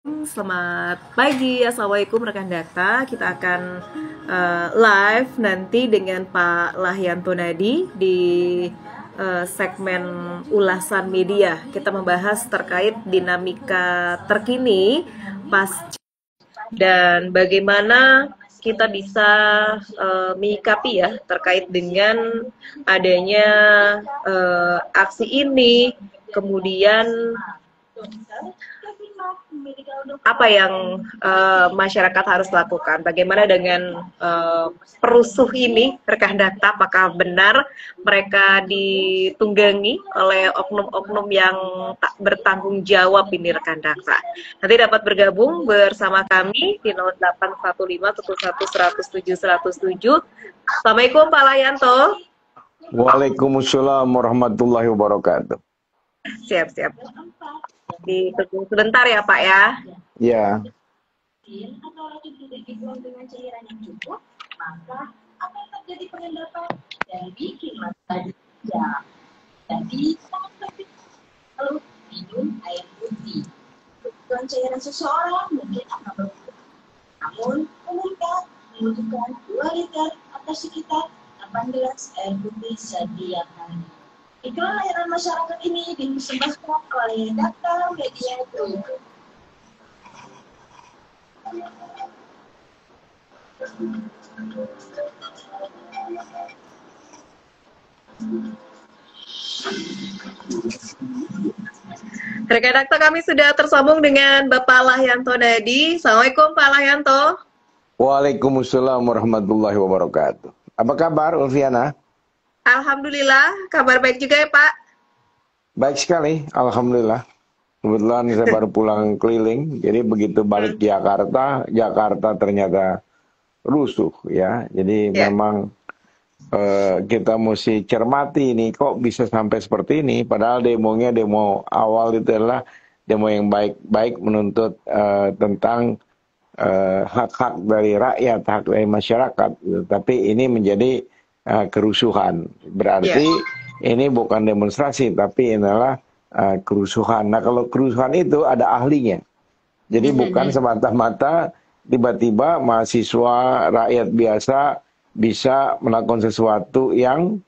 Selamat pagi, Assalamualaikum rekan data. Kita akan live nanti dengan Pak Lahyanto Nadi di segmen ulasan media. Kita membahas terkait dinamika terkini pasca dan bagaimana kita bisa menyikapi ya terkait dengan adanya aksi ini, kemudian apa yang masyarakat harus lakukan? Bagaimana dengan perusuh ini, rekan data? Apakah benar mereka ditunggangi oleh oknum-oknum yang tak bertanggung jawab ini, rekan data? Nanti dapat bergabung bersama kami di 081511107107. Assalamualaikum Pak Lahyanto. Waalaikumsalam warahmatullahi wabarakatuh. Siap-siap. Ditunggu sebentar ya Pak ya. Ya. Atau racun tidak dibuang dengan cairan yang cukup, maka akan terjadi pengendapan dan bikin mata ya. Jadi sangat penting lalu minum air putih. Kebutuhan cairan seseorang mungkin akan berbeda. Namun pemerintah membutuhkan 2 liter atau sekitar 8 gelas air putih setiap hari. Iklan layanan masyarakat ini dipersembahkan oleh Data Media Group. Rekan data kami sudah tersambung dengan Bapak Lahyanto Nadi. Assalamualaikum Pak Lahyanto. Waalaikumsalam warahmatullahi wabarakatuh. Apa kabar Ulfiana? Alhamdulillah, kabar baik juga ya Pak. Baik sekali, alhamdulillah. Kebetulan saya baru pulang keliling, jadi begitu balik Jakarta ternyata rusuh ya. Jadi memang kita mesti cermati ini kok bisa sampai seperti ini. Padahal demo awal itu adalah demo yang baik-baik menuntut tentang hak-hak dari rakyat, hak dari masyarakat. Tapi ini menjadi kerusuhan. Berarti ini bukan demonstrasi, tapi inilah kerusuhan. Nah, kalau kerusuhan itu ada ahlinya. Jadi bukan semata-mata tiba-tiba mahasiswa, rakyat biasa bisa melakukan sesuatu yang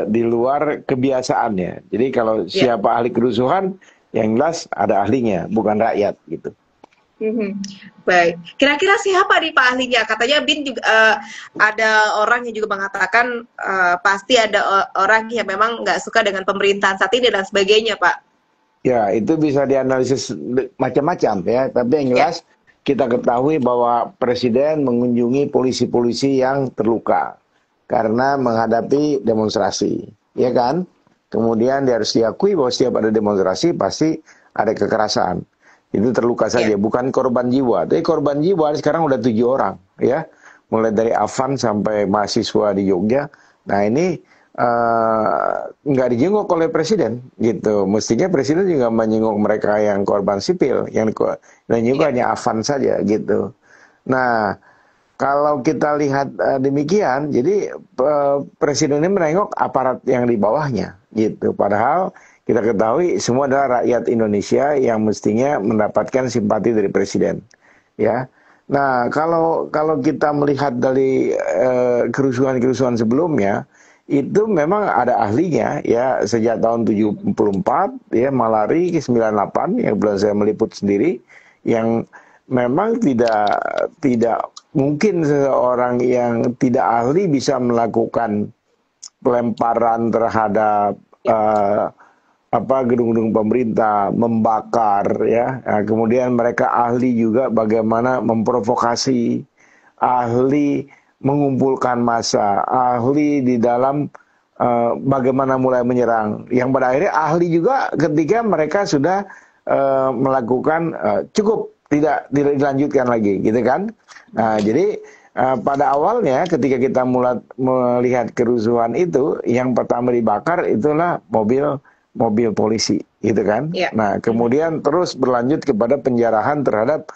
di luar kebiasaannya. Jadi kalau siapa ahli kerusuhan, yang jelas ada ahlinya, bukan rakyat gitu. Baik, kira-kira siapa nih Pak ahlinya? Katanya BIN juga ada orang yang juga mengatakan pasti ada orang yang memang nggak suka dengan pemerintahan saat ini dan sebagainya, Pak. Ya, itu bisa dianalisis macam-macam ya. Tapi yang jelas kita ketahui bahwa Presiden mengunjungi polisi-polisi yang terluka karena menghadapi demonstrasi, ya kan? Kemudian dia harus diakui bahwa setiap ada demonstrasi pasti ada kekerasan. Itu terluka saja, bukan korban jiwa. Tapi korban jiwa sekarang udah 7 orang, ya. Mulai dari Afan sampai mahasiswa di Jogja. Nah ini nggak dijenguk oleh Presiden, gitu. Mestinya Presiden juga menyenguk mereka yang korban sipil, yang juga hanya Afan saja, gitu. Nah, kalau kita lihat demikian, jadi Presiden ini menengok aparat yang di bawahnya, gitu. Padahal kita ketahui semua adalah rakyat Indonesia yang mestinya mendapatkan simpati dari Presiden, ya. Nah, kalau kita melihat dari kerusuhan-kerusuhan sebelumnya, itu memang ada ahlinya, ya. Sejak tahun 74, ya, Malari 98 yang belum saya meliput sendiri, yang memang tidak mungkin seseorang yang tidak ahli bisa melakukan pelemparan terhadap gedung-gedung pemerintah, membakar, ya. Nah, kemudian mereka ahli juga bagaimana memprovokasi, ahli mengumpulkan massa, ahli di dalam bagaimana mulai menyerang. Yang pada akhirnya ahli juga ketika mereka sudah melakukan cukup, tidak dilanjutkan lagi, gitu kan? Nah, jadi pada awalnya ketika kita mulai melihat kerusuhan itu, yang pertama dibakar itulah mobil polisi, gitu kan? Nah, kemudian terus berlanjut kepada penjarahan terhadap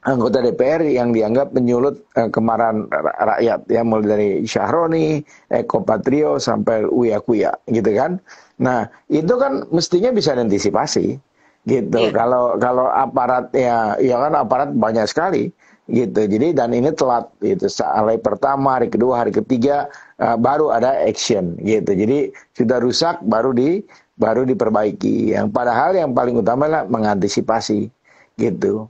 anggota DPR yang dianggap menyulut kemarahan rakyat, ya, mulai dari Syahroni, Eko Patrio sampai Uya Kuya, gitu kan? Nah, itu kan mestinya bisa diantisipasi. gitu. Iya. Kalau aparat ya kan aparat banyak sekali gitu. Jadi dan ini telat gitu. Hari pertama, hari kedua, hari ketiga baru ada action gitu. Jadi sudah rusak baru diperbaiki. Yang padahal yang paling utama adalah mengantisipasi gitu.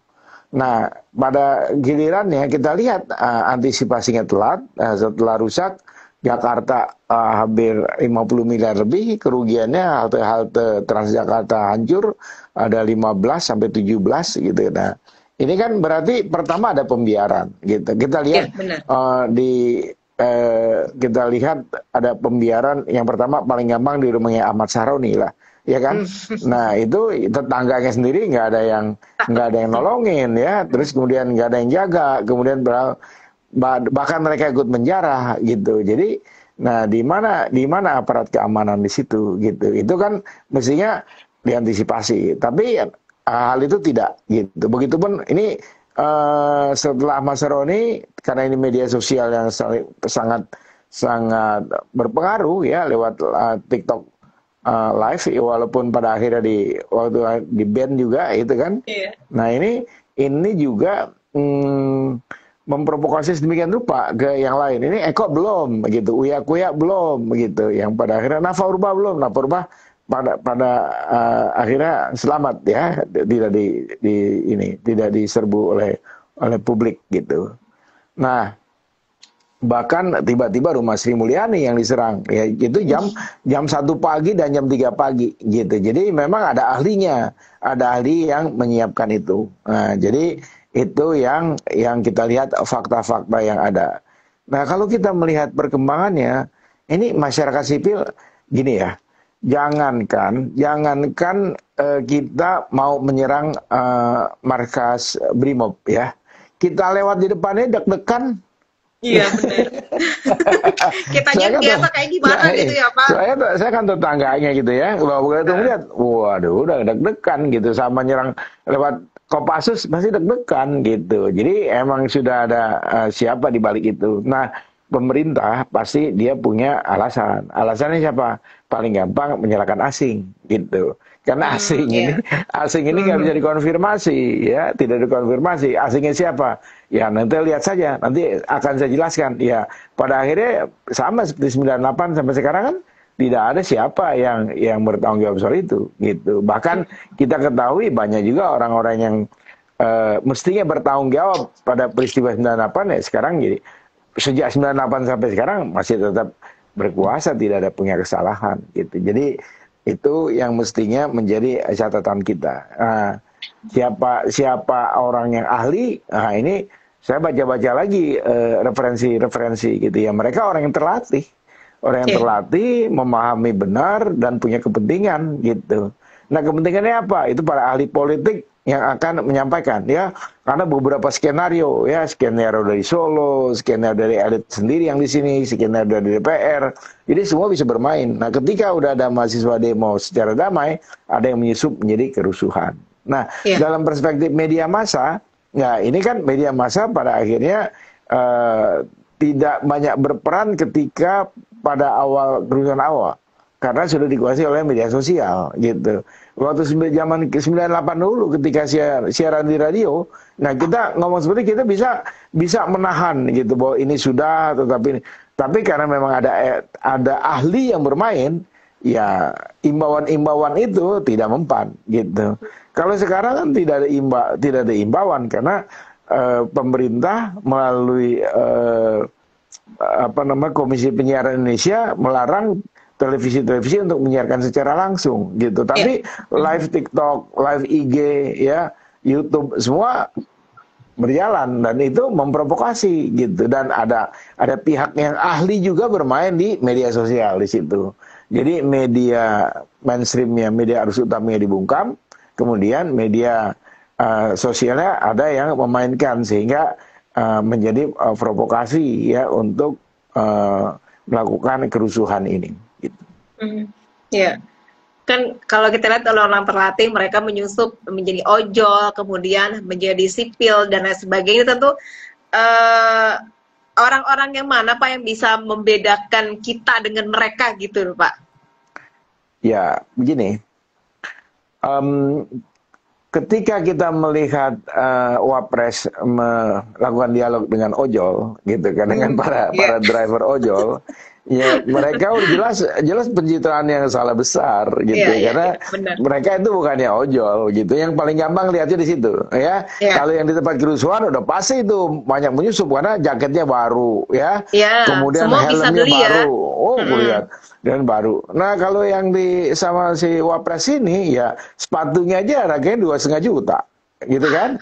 Nah, pada gilirannya kita lihat antisipasinya telat, setelah rusak Jakarta hampir 50 miliar lebih kerugiannya, halte Transjakarta hancur ada 15 sampai 17 gitu. Nah, ini kan berarti pertama ada pembiaran gitu. Kita Iya, lihat benar. kita lihat ada pembiaran yang pertama paling gampang di rumahnya Ahmad Saroni lah, ya kan? Nah itu tetangganya sendiri nggak ada yang nolongin ya, terus kemudian nggak ada yang jaga, kemudian bahkan mereka ikut menjarah gitu. Jadi, nah di mana aparat keamanan di situ gitu? Itu kan mestinya diantisipasi, tapi hal itu tidak gitu. Begitupun ini setelah Ahmad Saroni, karena ini media sosial yang sangat sangat berpengaruh ya lewat TikTok live, walaupun pada akhirnya waktu di ban juga itu kan. Iya. Nah ini juga memprovokasi sedemikian rupa ke yang lain. Ini Eko belum gitu, Uya Kuya belum gitu. Yang pada akhirnya Nafa Urbah belum, Nafa Urbah pada akhirnya selamat ya, tidak diserbu oleh publik gitu. Nah, bahkan tiba-tiba rumah Sri Mulyani yang diserang ya, itu jam 1 pagi dan jam 3 pagi gitu. Jadi memang ada ahlinya, ada ahli yang menyiapkan itu. Nah, jadi itu yang kita lihat fakta-fakta yang ada. Nah, kalau kita melihat perkembangannya, ini masyarakat sipil gini ya. Jangankan kita mau menyerang markas Brimob ya. Kita lewat di depannya deg-degan. Iya, benar. Kitanya biasa kayak gimana gitu ya, Pak? Saya kan tetangganya gitu ya. Kalau begitu melihat, waduh udah deg-degan gitu, sama nyerang lewat Kopassus masih deg-degan gitu. Jadi emang sudah ada siapa di balik itu. Nah, pemerintah pasti dia punya alasan. Alasannya siapa? Paling gampang menyalahkan asing gitu. Karena asing ini nggak bisa dikonfirmasi ya, tidak dikonfirmasi. Asingnya siapa? Ya nanti lihat saja, nanti akan saya jelaskan. Ya pada akhirnya sama seperti 98 sampai sekarang kan tidak ada siapa yang bertanggung jawab soal itu gitu. Bahkan kita ketahui banyak juga orang-orang yang mestinya bertanggung jawab pada peristiwa 98 ya sekarang jadi sejak 98 sampai sekarang masih tetap berkuasa, tidak ada punya kesalahan gitu. Jadi itu yang mestinya menjadi catatan kita. Nah, siapa orang yang ahli? Nah, ini saya baca-baca lagi referensi gitu ya. Mereka orang yang terlatih. Orang yang terlatih, memahami benar dan punya kepentingan gitu. Nah, kepentingannya apa? Itu para ahli politik yang akan menyampaikan ya, karena beberapa skenario ya, skenario dari Solo, skenario dari elit sendiri yang di sini, skenario dari DPR, jadi semua bisa bermain. Nah, ketika udah ada mahasiswa demo secara damai, ada yang menyusup menjadi kerusuhan. Nah, dalam perspektif media massa, ya ini kan media massa pada akhirnya tidak banyak berperan ketika pada awal kerusuhan awal, karena sudah dikuasai oleh media sosial gitu. Waktu zaman 98 dulu ketika siaran di radio, nah kita ngomong seperti kita bisa menahan gitu bahwa ini sudah, tapi karena memang ada ahli yang bermain, ya imbauan itu tidak mempan gitu. Kalau sekarang kan tidak ada imbauan karena pemerintah melalui Komisi Penyiaran Indonesia melarang televisi untuk menyiarkan secara langsung gitu. Tapi live TikTok, live IG, ya YouTube semua berjalan dan itu memprovokasi gitu. Dan ada pihak yang ahli juga bermain di media sosial di situ. Jadi media mainstreamnya, media arus utamanya dibungkam, kemudian media sosialnya ada yang memainkan sehingga menjadi provokasi ya untuk melakukan kerusuhan ini. Gitu. Ya, kan kalau kita lihat orang-orang terlatih mereka menyusup menjadi ojol, kemudian menjadi sipil dan lain sebagainya. Tentu orang-orang yang mana Pak yang bisa membedakan kita dengan mereka gitu Pak? Ya begini, ketika kita melihat Wapres melakukan dialog dengan ojol, gitu kan, dengan para driver ojol, ya mereka udah jelas pencitraan yang salah besar, gitu, karena mereka itu bukannya ojol, gitu. Yang paling gampang lihatnya di situ, ya. Kalau yang di tempat kerusuhan udah pasti itu banyak menyusup karena jaketnya baru, ya. Kemudian helmnya baru, lihat. Dan baru. Nah kalau yang sama si Wapres ini ya sepatunya aja harganya 2,5 juta, gitu kan?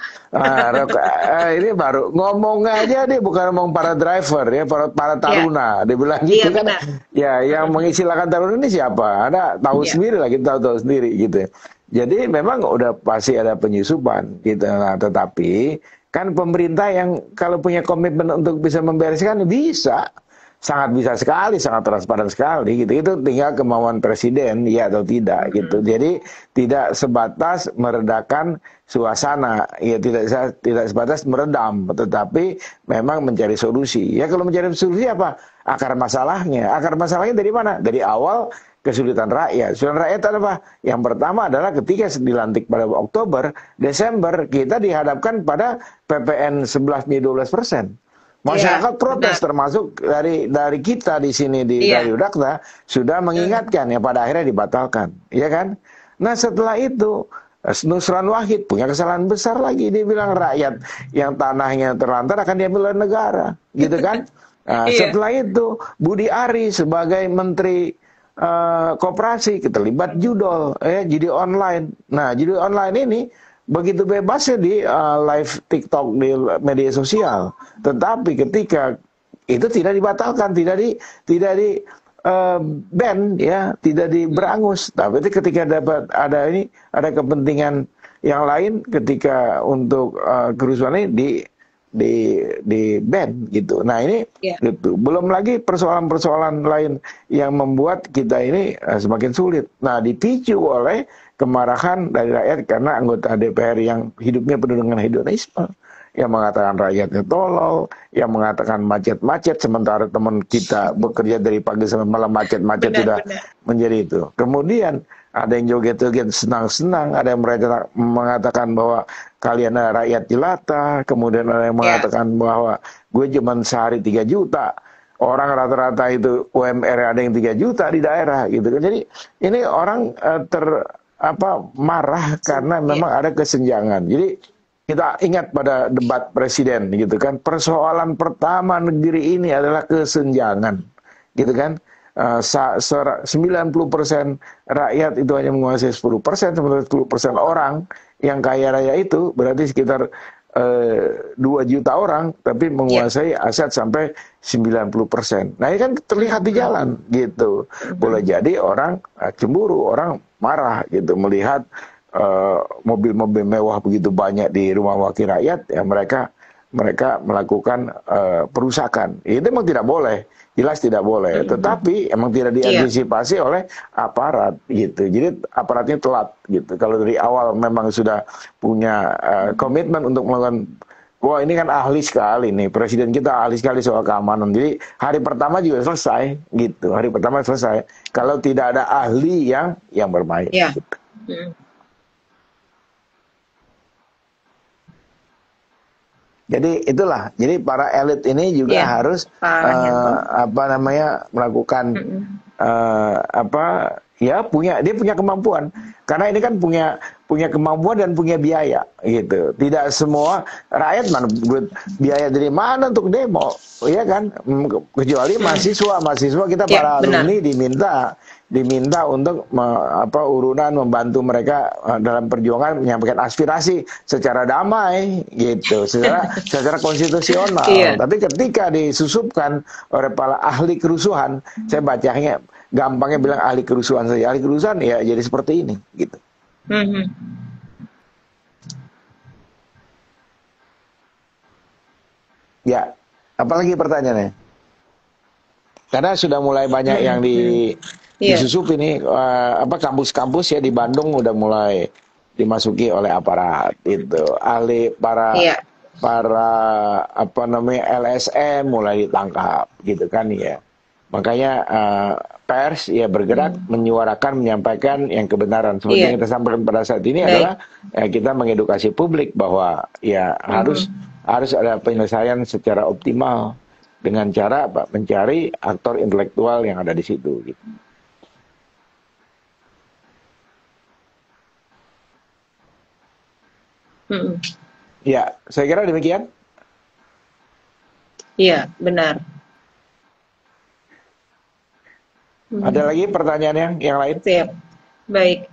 Ini baru ngomong aja dia bukan ngomong para driver ya, para taruna, dia bilang gitu kan? Ya yang mengistilahkan taruna ini siapa? Ada tahu sendiri lah, kita tahu sendiri gitu. Jadi memang udah pasti ada penyusupan gitu. Nah, tetapi kan pemerintah yang kalau punya komitmen untuk bisa membereskan bisa. Sangat bisa sekali, sangat transparan sekali gitu. Itu tinggal kemauan presiden ya atau tidak gitu. Jadi tidak sebatas meredakan suasana, ya tidak sebatas meredam, tetapi memang mencari solusi. Ya kalau mencari solusi apa? Akar masalahnya. Akar masalahnya dari mana? Dari awal kesulitan rakyat. Kesulitan rakyat apa? Yang pertama adalah ketika dilantik pada Oktober, Desember kita dihadapkan pada PPN 11-12%. Masyarakat protes termasuk dari kita di sini dari Udakta sudah mengingatkan ya pada akhirnya dibatalkan, ya kan? Nah setelah itu Nusron Wahid punya kesalahan besar lagi, dia bilang rakyat yang tanahnya terlantar akan diambil oleh negara, gitu kan? Nah, setelah itu Budi Ari sebagai Menteri Koperasi terlibat judi online. Nah judi online ini begitu bebasnya di live TikTok di media sosial, tetapi ketika itu tidak dibatalkan, tidak di ban ya, tidak diberangus. Tapi ketika ada kepentingan yang lain, ketika untuk kerusuhan ini di ban gitu. Nah ini gitu. Belum lagi persoalan-persoalan lain yang membuat kita ini semakin sulit. Nah dipicu oleh kemarahan dari rakyat karena anggota DPR yang hidupnya penuh dengan hedonisme, yang mengatakan rakyatnya tolol, yang mengatakan macet-macet, sementara teman kita bekerja dari pagi sampai malam macet-macet sudah menjadi itu. Kemudian ada yang joget-joget senang-senang, ada yang mengatakan bahwa kalian rakyat jelata, kemudian ada yang mengatakan bahwa gue cuma sehari 3 juta. Orang rata-rata itu UMR ada yang 3 juta di daerah gitu. Jadi ini orang marah karena memang ada kesenjangan. Jadi kita ingat pada debat presiden gitu kan, persoalan pertama negeri ini adalah kesenjangan, gitu kan. 90% rakyat itu hanya menguasai 10%, sementara 10% orang yang kaya raya itu berarti sekitar 2 juta orang, tapi menguasai aset sampai 90%. Nah ini kan terlihat di jalan gitu. Boleh jadi orang cemburu, orang marah gitu melihat mobil-mobil mewah begitu banyak di rumah wakil rakyat, ya mereka melakukan perusakan. Itu memang tidak boleh, jelas tidak boleh. Tetapi emang tidak diantisipasi oleh aparat gitu. Jadi aparatnya telat gitu. Kalau dari awal memang sudah punya komitmen untuk melakukan, wah ini kan ahli sekali nih, presiden kita ahli sekali soal keamanan. Jadi hari pertama juga selesai gitu. Hari pertama selesai. Kalau tidak ada ahli yang bermain. Gitu. Jadi itulah, jadi para elit ini juga harus melakukan dia punya kemampuan, karena ini kan punya kemampuan dan punya biaya gitu. Tidak semua rakyat biaya dari mana untuk demo, ya kan? Kecuali mahasiswa kita para alumni diminta untuk urunan membantu mereka dalam perjuangan menyampaikan aspirasi secara damai gitu, secara konstitusional. Tapi ketika disusupkan oleh para ahli kerusuhan, saya bacanya gampangnya bilang ahli kerusuhan saja. Ahli kerusuhan ya jadi seperti ini gitu. Ya, apalagi pertanyaannya? Karena sudah mulai banyak yang disusup ini, kampus-kampus ya di Bandung udah mulai dimasuki oleh aparat itu. Ahli para LSM mulai ditangkap gitu kan ya. Makanya pers ya bergerak menyuarakan, menyampaikan yang kebenaran. Seperti yang kita sampaikan pada saat ini adalah kita mengedukasi publik bahwa ya harus ada penyelesaian secara optimal dengan cara mencari aktor intelektual yang ada di situ. Gitu. Ya, saya kira demikian. Iya, benar. Ada lagi pertanyaan yang lain? Siap. Baik.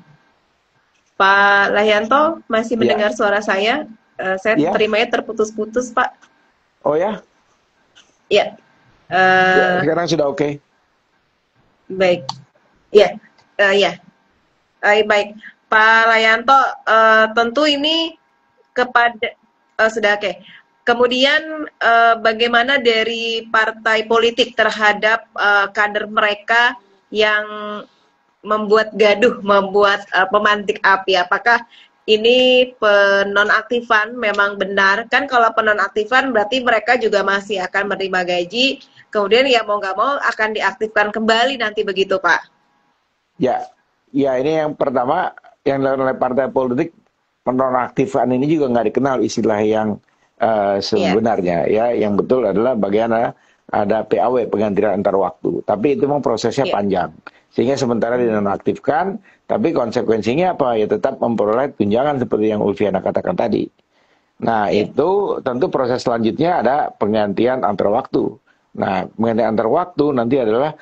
Pak Lahyanto masih mendengar suara saya? Saya terimanya terputus-putus, Pak. Oh ya? Iya. Sekarang sudah oke. Baik. Iya. Ya. Baik. Pak Lahyanto, tentu ini kepada sudah oke. Kemudian bagaimana dari partai politik terhadap kader mereka yang membuat gaduh, membuat pemantik api? Apakah ini penonaktifan memang benar? Kan kalau penonaktifan berarti mereka juga masih akan menerima gaji, kemudian ya mau nggak mau akan diaktifkan kembali nanti, begitu Pak? Ya ini yang pertama yang dilakukan oleh partai politik. Penonaktifan ini juga nggak dikenal istilah yang sebenarnya ya, yang betul adalah bagaimana ada PAW, penggantian antar waktu. Tapi itu memang prosesnya panjang. Sehingga sementara dinonaktifkan, tapi konsekuensinya apa? Ya tetap memperoleh tunjangan seperti yang Ulfiana katakan tadi. Nah, itu tentu proses selanjutnya ada penggantian antar waktu. Nah, penggantian antar waktu nanti adalah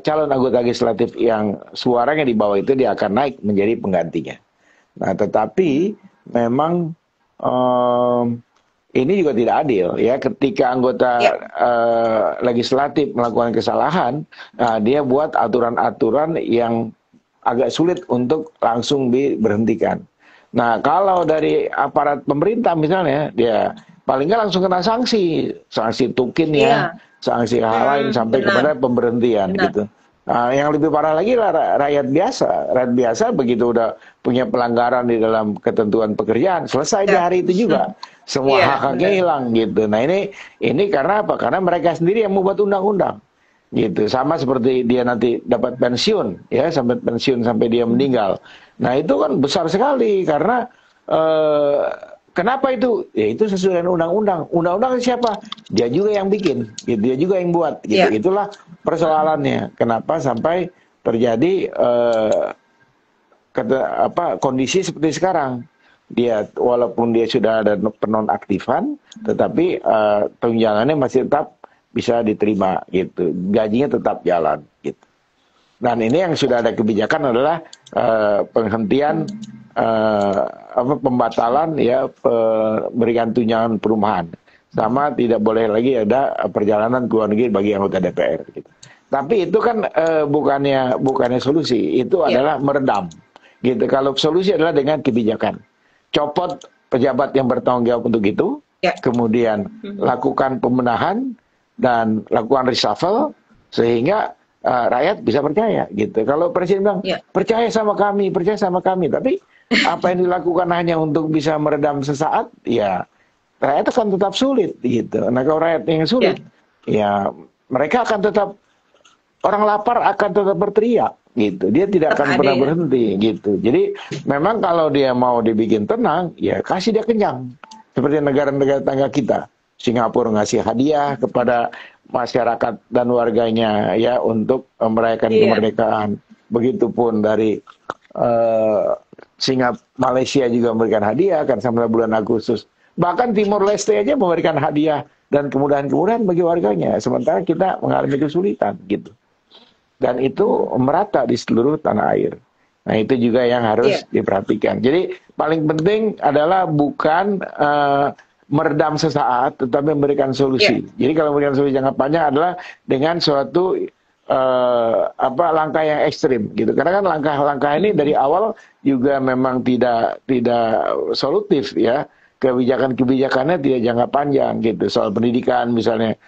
calon anggota legislatif yang suaranya di bawah itu dia akan naik menjadi penggantinya. Nah, tetapi memang ini juga tidak adil ya, ketika anggota legislatif melakukan kesalahan, dia buat aturan-aturan yang agak sulit untuk langsung diberhentikan. Nah, kalau dari aparat pemerintah misalnya, dia paling nggak langsung kena sanksi tukin ya, sanksi hal lain sampai kepada pemberhentian gitu. Nah, yang lebih parah lagi lah rakyat biasa. Rakyat biasa begitu udah punya pelanggaran di dalam ketentuan pekerjaan, selesai di hari itu juga. Semua hak-haknya hilang gitu. Nah, ini karena apa? Karena mereka sendiri yang membuat undang-undang. Gitu. Sama seperti dia nanti dapat pensiun, ya, sampai pensiun sampai dia meninggal. Nah, itu kan besar sekali karena kenapa itu? Ya itu sesuai dengan undang-undang. Undang-undang siapa? Dia juga yang bikin, gitu. Dia juga yang buat, gitu. Itulah persoalannya. Kenapa sampai terjadi kondisi seperti sekarang? Dia walaupun dia sudah ada penonaktifan, tetapi tunjangannya masih tetap bisa diterima, gitu. Gajinya tetap jalan, gitu. Dan ini yang sudah ada kebijakan adalah penghentian pembatalan ya, memberikan tunjangan perumahan, sama tidak boleh lagi ada perjalanan ke luar negeri bagi anggota DPR gitu. Tapi itu kan bukannya solusi, itu adalah meredam gitu. Kalau solusi adalah dengan kebijakan, copot pejabat yang bertanggung jawab untuk itu, kemudian lakukan pembenahan dan lakukan reshuffle sehingga rakyat bisa percaya gitu. Kalau presiden bilang percaya sama kami, tapi apa yang dilakukan hanya untuk bisa meredam sesaat, ya rakyat akan tetap sulit gitu. Nah, kalau rakyat yang sulit, ya mereka akan tetap, orang lapar akan tetap berteriak gitu. Dia tidak akan pernah berhenti gitu. Jadi memang kalau dia mau dibikin tenang, ya kasih dia kenyang. Seperti negara-negara tetangga kita. Singapura ngasih hadiah kepada masyarakat dan warganya ya untuk merayakan kemerdekaan. Begitupun dari Malaysia juga memberikan hadiah kan sampai bulan Agustus. Bahkan Timor Leste aja memberikan hadiah dan kemudahan-kemudahan bagi warganya. Sementara kita mengalami kesulitan gitu. Dan itu merata di seluruh tanah air. Nah, itu juga yang harus diperhatikan. Jadi paling penting adalah bukan meredam sesaat, tetapi memberikan solusi. Jadi kalau memberikan solusi jangka panjang adalah dengan suatu langkah yang ekstrim gitu. Karena kan langkah-langkah ini dari awal juga memang tidak solutif ya. Kebijakan-kebijakannya tidak jangka panjang gitu. Soal pendidikan misalnya,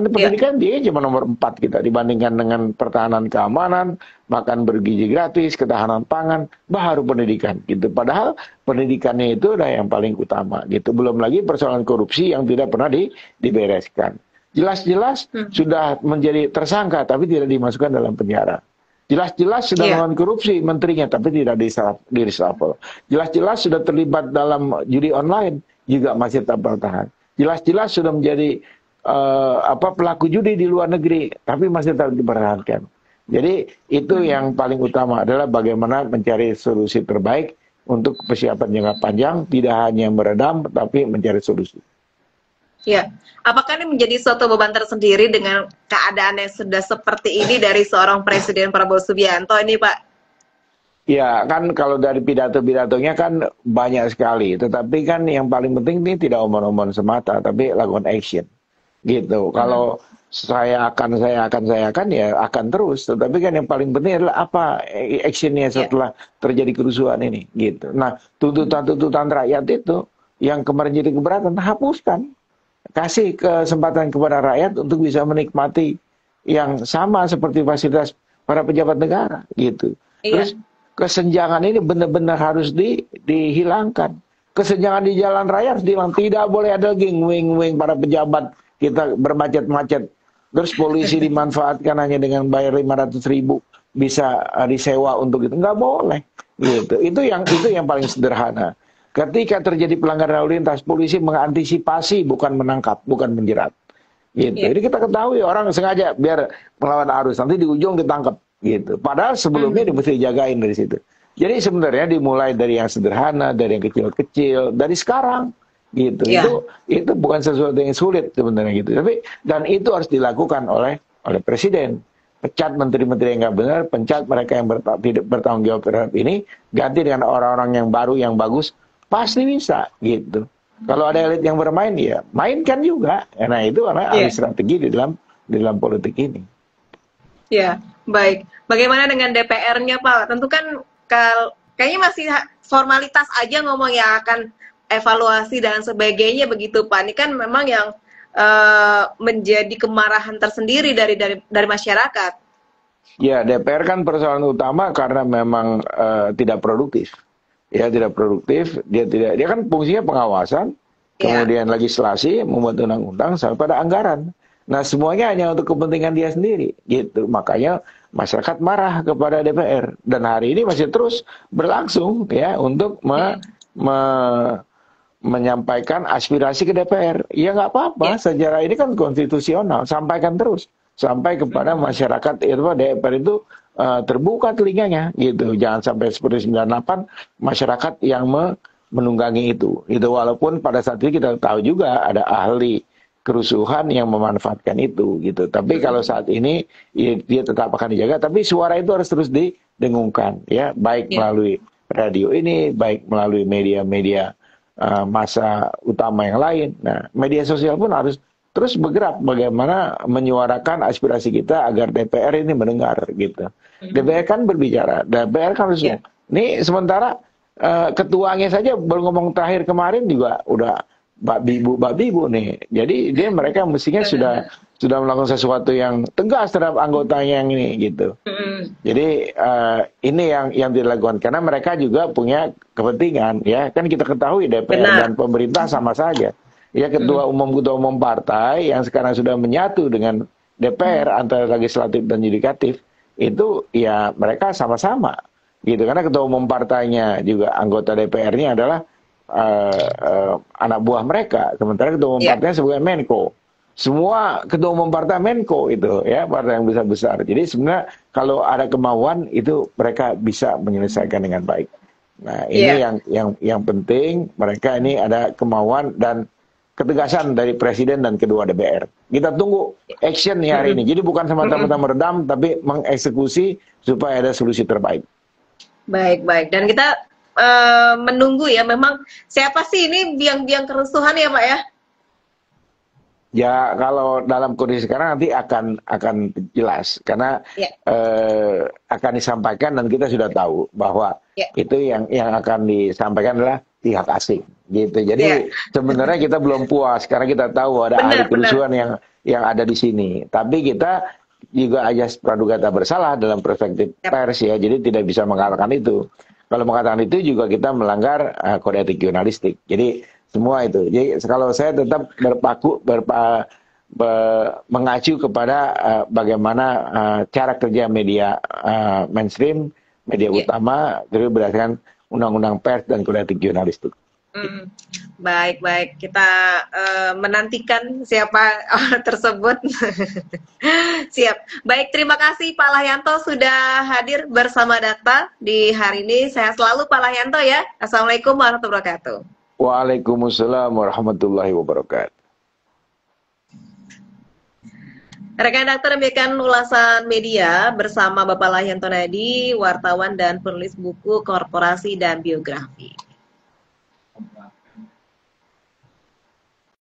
pendidikan dia cuma nomor 4 kita dibandingkan dengan pertahanan keamanan, makan bergizi gratis, ketahanan pangan, baru pendidikan gitu. Padahal pendidikannya itu adalah yang paling utama gitu. Belum lagi persoalan korupsi yang tidak pernah dibereskan. Jelas-jelas sudah menjadi tersangka tapi tidak dimasukkan dalam penjara. Jelas-jelas sudah melakukan korupsi menterinya tapi tidak di-reshuffle. Jelas-jelas sudah terlibat dalam judi online juga masih tetap bertahan. Jelas-jelas sudah menjadi pelaku judi di luar negeri tapi masih tetap dipertahankan. Jadi itu yang paling utama adalah bagaimana mencari solusi terbaik untuk persiapan jangka panjang, tidak hanya meredam tapi mencari solusi. Ya, apakah ini menjadi suatu beban tersendiri dengan keadaan yang sudah seperti ini dari seorang Presiden Prabowo Subianto ini, Pak? Ya, kan kalau dari pidato-pidatonya kan banyak sekali. Tetapi kan yang paling penting ini tidak omong-omong semata, tapi lakukan action. Gitu. Kalau saya akan ya akan terus. Tetapi kan yang paling penting adalah apa actionnya setelah terjadi kerusuhan ini. Gitu. Nah, tuntutan rakyat itu yang kemarin jadi keberatan, hapuskan. Kasih kesempatan kepada rakyat untuk bisa menikmati yang sama seperti fasilitas para pejabat negara gitu. Terus kesenjangan ini benar-benar harus dihilangkan. Kesenjangan di jalan raya harus dihilang. Tidak boleh ada lagi wing para pejabat kita bermacet-macet. Terus polisi dimanfaatkan hanya dengan bayar 500.000 bisa disewa untuk itu. Nggak boleh gitu. Itu yang paling sederhana. Ketika terjadi pelanggaran lalu lintas, polisi mengantisipasi, bukan menangkap, bukan menjerat. Gitu. Jadi kita ketahui orang sengaja biar melawan arus, nanti di ujung ditangkap. Gitu. Padahal sebelumnya mesti dijagain dari situ. Jadi sebenarnya dimulai dari yang sederhana, dari yang kecil-kecil, dari sekarang. Gitu. Itu bukan sesuatu yang sulit sebenarnya gitu. Dan itu harus dilakukan oleh presiden. Pecat menteri-menteri yang nggak benar, pecat mereka yang tidak bertanggung jawab terhadap ini, ganti dengan orang-orang yang baru, yang bagus. Pasti bisa gitu. Kalau ada elit yang bermain, ya mainkan juga. Nah itu karena ada strategi di dalam politik ini. Ya, baik. Bagaimana dengan DPR-nya, Pak? Tentu kan kayaknya masih formalitas aja ngomong yang akan evaluasi dan sebagainya begitu, Pak. Ini kan memang yang menjadi kemarahan tersendiri dari masyarakat. Ya, DPR kan persoalan utama karena memang tidak produktif. Ya tidak produktif, dia kan fungsinya pengawasan, kemudian legislasi, membuat undang-undang sampai pada anggaran. Nah, semuanya hanya untuk kepentingan dia sendiri, gitu. Makanya masyarakat marah kepada DPR dan hari ini masih terus berlangsung ya untuk menyampaikan aspirasi ke DPR. Ya nggak apa-apa, sejarah ini kan konstitusional, sampaikan terus sampai kepada masyarakat DPR itu terbuka telinganya gitu. Jangan sampai seperti 98 masyarakat yang menunggangi itu. Itu walaupun pada saat itu kita tahu juga ada ahli kerusuhan yang memanfaatkan itu gitu. Tapi kalau saat ini ya, dia tetap akan dijaga, tapi suara itu harus terus didengungkan ya, baik melalui radio ini, baik melalui media-media massa utama yang lain. Nah, media sosial pun harus terus bergerak bagaimana menyuarakan aspirasi kita agar DPR ini mendengar gitu. DPR kan berbicara, DPR kan harus ini sementara ketuanya saja baru ngomong terakhir kemarin juga udah babi-bu nih. Jadi mereka mestinya sudah melakukan sesuatu yang tegas terhadap anggotanya yang ini gitu. Jadi ini yang dilakukan karena mereka juga punya kepentingan ya. Kan kita ketahui DPR dan pemerintah sama saja. Ya ketua umum partai yang sekarang sudah menyatu dengan DPR antara legislatif dan yudikatif itu ya mereka sama-sama gitu karena ketua umum partainya juga anggota DPR-nya adalah anak buah mereka, sementara ketua umum partainya sebagai Menko. Semua ketua umum partai Menko itu ya, partai yang besar-besar. Jadi sebenarnya kalau ada kemauan itu mereka bisa menyelesaikan dengan baik. Nah, ini yang penting mereka ini ada kemauan dan ketegasan dari presiden dan kedua DPR. Kita tunggu action nih hari ini. Jadi bukan semata-mata meredam, tapi mengeksekusi supaya ada solusi terbaik. Baik. Dan kita menunggu ya. Memang siapa sih ini biang-biang kerusuhan ya, Pak ya? Ya kalau dalam kondisi sekarang nanti akan jelas karena akan disampaikan dan kita sudah tahu bahwa itu yang akan disampaikan adalah pihak asing gitu. Jadi sebenarnya kita belum puas karena kita tahu ada ahli kerusuhan yang ada di sini. Tapi kita juga ajas praduga tak bersalah dalam perspektif pers ya. Jadi tidak bisa mengatakan itu. Kalau mengatakan itu juga kita melanggar kode etik jurnalistik. Jadi semua itu. Jadi kalau saya tetap mengacu kepada bagaimana cara kerja media mainstream, media utama, terus berdasarkan undang-undang pers dan kode etik jurnalistik. Baik, baik. Kita menantikan siapa orang tersebut. Siap. Baik, terima kasih Pak Lahyanto sudah hadir bersama Dakta di hari ini. Sehat selalu Pak Lahyanto ya. Assalamualaikum warahmatullahi wabarakatuh. Waalaikumsalam warahmatullahi wabarakatuh. Rekan Dakta, demikian ulasan media bersama Bapak Lahyanto Nadi, wartawan dan penulis buku Korporasi dan Biografi.